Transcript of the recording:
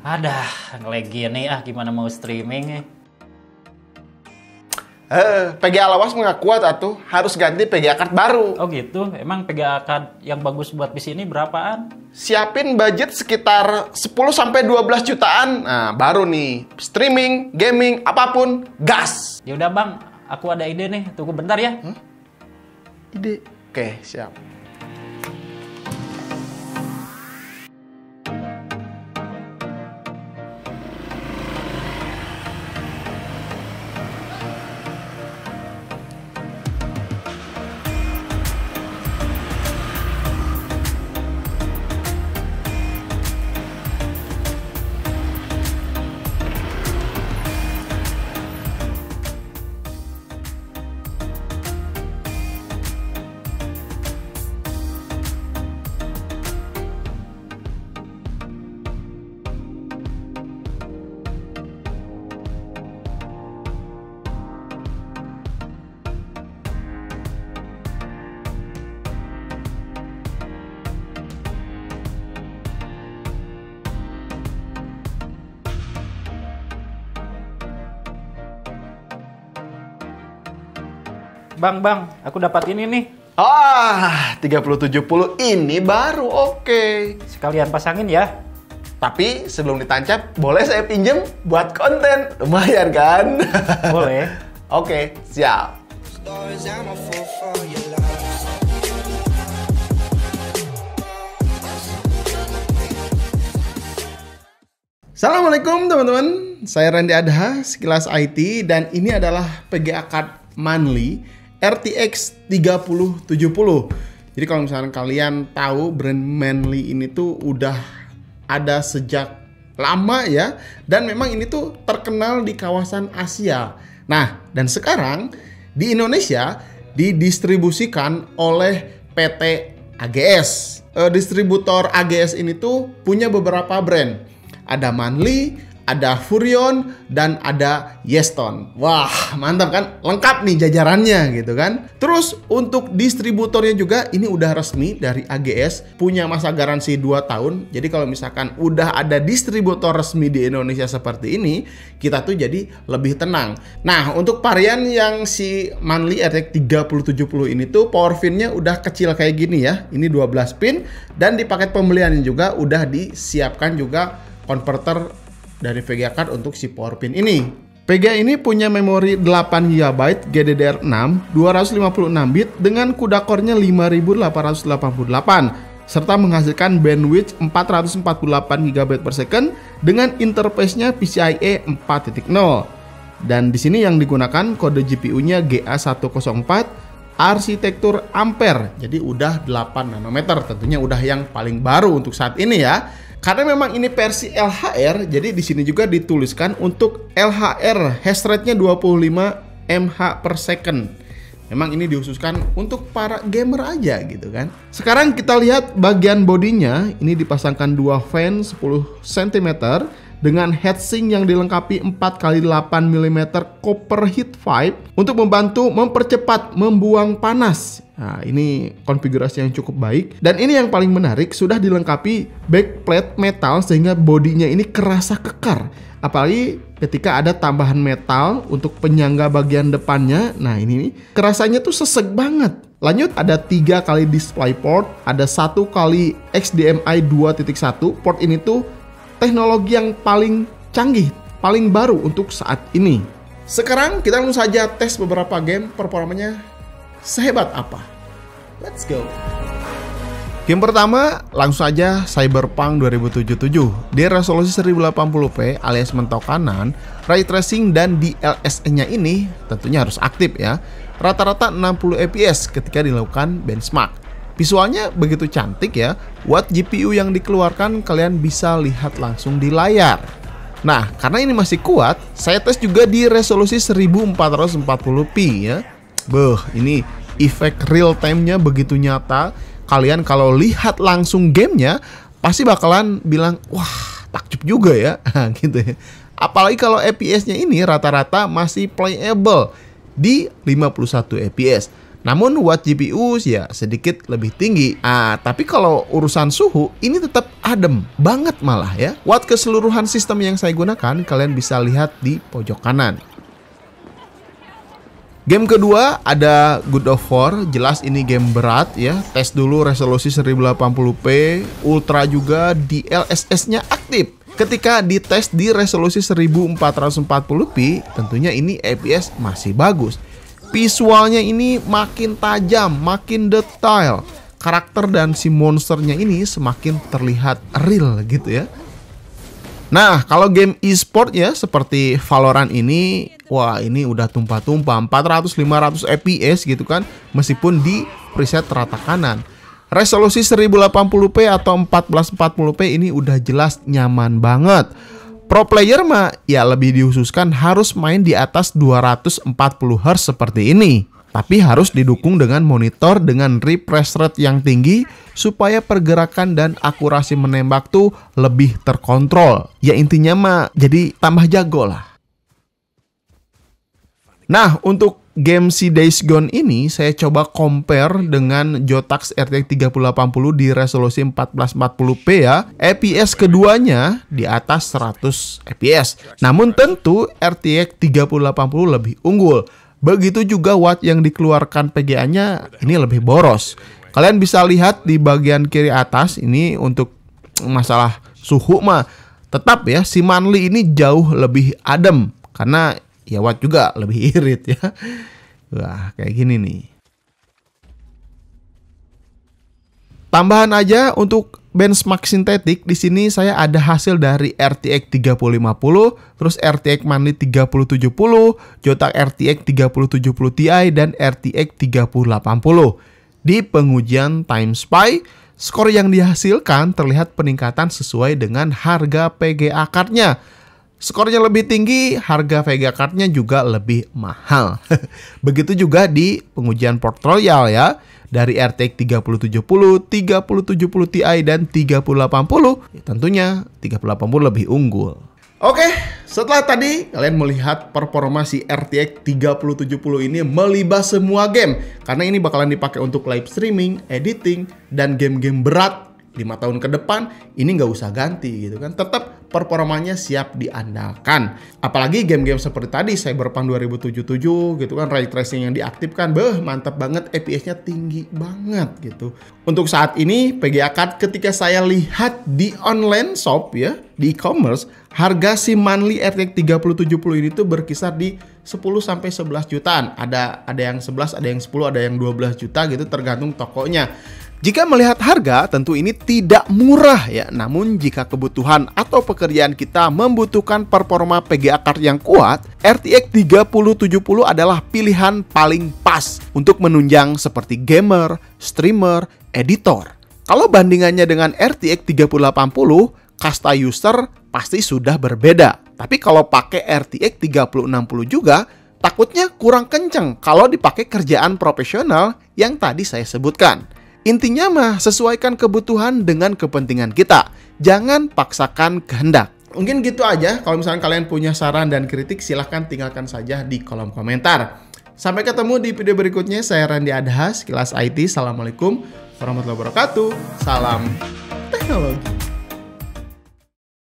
Ada, nge-lag gini gimana mau streaming ya? PGA lawas nggak kuat atuh, harus ganti PGA card baru. Oh gitu, emang PGA card yang bagus buat PC ini berapaan? Siapin budget sekitar 10-12 jutaan. Nah, baru nih, streaming, gaming, apapun, gas. Ya udah bang, aku ada ide nih, tunggu bentar ya. Ide? Oke, siap. Bang, aku dapat ini nih. 3070 ini baru oke. Sekalian pasangin ya. Tapi sebelum ditancap, boleh saya pinjem buat konten? Lumayan kan? Boleh. Oke, siap. Assalamualaikum teman-teman, saya Randy Adha, Sekilas IT, dan ini adalah PGA card Manly RTX 3070. Jadi kalau misalnya kalian tahu brand Manly ini tuh udah ada sejak lama ya, dan memang ini tuh terkenal di kawasan Asia. Nah, dan sekarang di Indonesia didistribusikan oleh PT AGS. Distributor AGS ini tuh punya beberapa brand. Ada Manly, ada Furion, dan ada Yeston. Wah, mantap kan? Lengkap nih jajarannya gitu kan. Terus untuk distributornya juga ini udah resmi dari AGS, punya masa garansi 2 tahun. Jadi kalau misalkan udah ada distributor resmi di Indonesia seperti ini, kita tuh jadi lebih tenang. Nah, untuk varian yang si Manly RTX 3070 ini tuh power pin-nya udah kecil kayak gini ya. Ini 12 pin, dan di paket pembeliannya juga udah disiapkan juga konverter dari VGA card untuk si power pin ini. VGA ini punya memori 8 GB GDDR6 256 bit dengan CUDA core-nya 5888 serta menghasilkan bandwidth 448 GB per second dengan interface-nya PCIe 4.0. Dan di sini yang digunakan kode GPU-nya GA104 arsitektur Ampere. Jadi udah 8 nanometer, tentunya udah yang paling baru untuk saat ini ya. Karena memang ini versi LHR, jadi di sini juga dituliskan untuk LHR hash rate-nya 25 mH per second. Memang ini dikhususkan untuk para gamer aja gitu kan. Sekarang kita lihat bagian bodinya, ini dipasangkan 2 fan 10 cm dengan heatsink yang dilengkapi 4x8 mm copper heat pipe untuk membantu mempercepat membuang panas. Nah, ini konfigurasi yang cukup baik. Dan ini yang paling menarik, sudah dilengkapi backplate metal sehingga bodinya ini kerasa kekar. Apalagi ketika ada tambahan metal untuk penyangga bagian depannya. Nah, ini kerasanya tuh sesek banget. Lanjut, ada 3 kali display port, ada 1 kali HDMI 2.1. Port ini tuh teknologi yang paling canggih, paling baru untuk saat ini. Sekarang kita langsung saja tes beberapa game performanya sehebat apa. Let's go. Game pertama langsung aja Cyberpunk 2077 di resolusi 1080p alias mentok kanan, ray tracing dan DLSS-nya ini tentunya harus aktif ya. Rata-rata 60 fps ketika dilakukan benchmark. Visualnya begitu cantik ya. Watt GPU yang dikeluarkan kalian bisa lihat langsung di layar. Nah, karena ini masih kuat, saya tes juga di resolusi 1440p ya. Ini efek real time-nya begitu nyata. Kalian kalau lihat langsung gamenya pasti bakalan bilang, wah takjub juga ya gitu ya. Apalagi kalau FPS-nya ini rata-rata masih playable di 51 fps. Namun watt GPU ya sedikit lebih tinggi. Tapi kalau urusan suhu ini tetap adem banget malah ya. Watt keseluruhan sistem yang saya gunakan kalian bisa lihat di pojok kanan. Game kedua ada God of War, jelas ini game berat ya. Tes dulu resolusi 1080p, Ultra juga, DLSS-nya aktif. Ketika dites di resolusi 1440p, tentunya ini FPS masih bagus. Visualnya ini makin tajam, makin detail. Karakter dan si monsternya ini semakin terlihat real gitu ya. Nah, kalau game e-sport ya seperti Valorant ini, wah ini udah tumpah-tumpah 400-500 FPS gitu kan, meskipun di preset rata kanan. Resolusi 1080p atau 1440p ini udah jelas nyaman banget. Pro player mah ya lebih dihususkan harus main di atas 240 Hz seperti ini. Tapi harus didukung dengan monitor dengan refresh rate yang tinggi supaya pergerakan dan akurasi menembak tuh lebih terkontrol. Ya intinya mah jadi tambah jago lah. Nah, untuk game si Days Gone ini saya coba compare dengan GeoTax RTX 3080 di resolusi 1440p ya. FPS keduanya di atas 100 FPS. Namun tentu RTX 3080 lebih unggul. Begitu juga watt yang dikeluarkan PGA-nya ini lebih boros. Kalian bisa lihat di bagian kiri atas ini untuk masalah suhu mah tetap ya si Manly ini jauh lebih adem karena ya watt juga lebih irit ya. Wah, kayak gini nih. Tambahan aja untuk benchmark sintetik, di sini saya ada hasil dari RTX 3050, terus RTX Manly 3070, GeoTax RTX 3070 Ti dan RTX 3080. Di pengujian Time Spy, skor yang dihasilkan terlihat peningkatan sesuai dengan harga VGA card-nya. Skornya lebih tinggi, harga VGA card-nya juga lebih mahal. Begitu juga di pengujian Port Royal ya. Dari RTX 3070, 3070 Ti dan 3080, ya tentunya 3080 lebih unggul. Oke, setelah tadi kalian melihat performa si RTX 3070 ini melibas semua game. Karena ini bakalan dipakai untuk live streaming, editing, dan game-game berat 5 tahun ke depan ini nggak usah ganti gitu kan, tetap performanya siap diandalkan. Apalagi game-game seperti tadi Cyberpunk 2077 gitu kan, ray tracing yang diaktifkan, mantap banget, FPS-nya tinggi banget gitu. Untuk saat ini PGA card ketika saya lihat di online shop ya, di e-commerce, harga si Manly RTX 3070 ini tuh berkisar di 10-11 jutaan. Ada yang 11, ada yang 10, ada yang 12 juta gitu tergantung tokonya. Jika melihat harga, tentu ini tidak murah ya. Namun jika kebutuhan atau pekerjaan kita membutuhkan performa PGA card yang kuat, RTX 3070 adalah pilihan paling pas untuk menunjang seperti gamer, streamer, editor. Kalau bandingannya dengan RTX 3080, kasta user pasti sudah berbeda. Tapi kalau pakai RTX 3060 juga, takutnya kurang kenceng kalau dipakai kerjaan profesional yang tadi saya sebutkan. Intinya mah sesuaikan kebutuhan dengan kepentingan kita. Jangan paksakan kehendak. Mungkin gitu aja. Kalau misalnya kalian punya saran dan kritik, silahkan tinggalkan saja di kolom komentar. Sampai ketemu di video berikutnya. Saya Randy Adha, Sekilas IT. Assalamualaikum warahmatullahi wabarakatuh. Salam teknologi.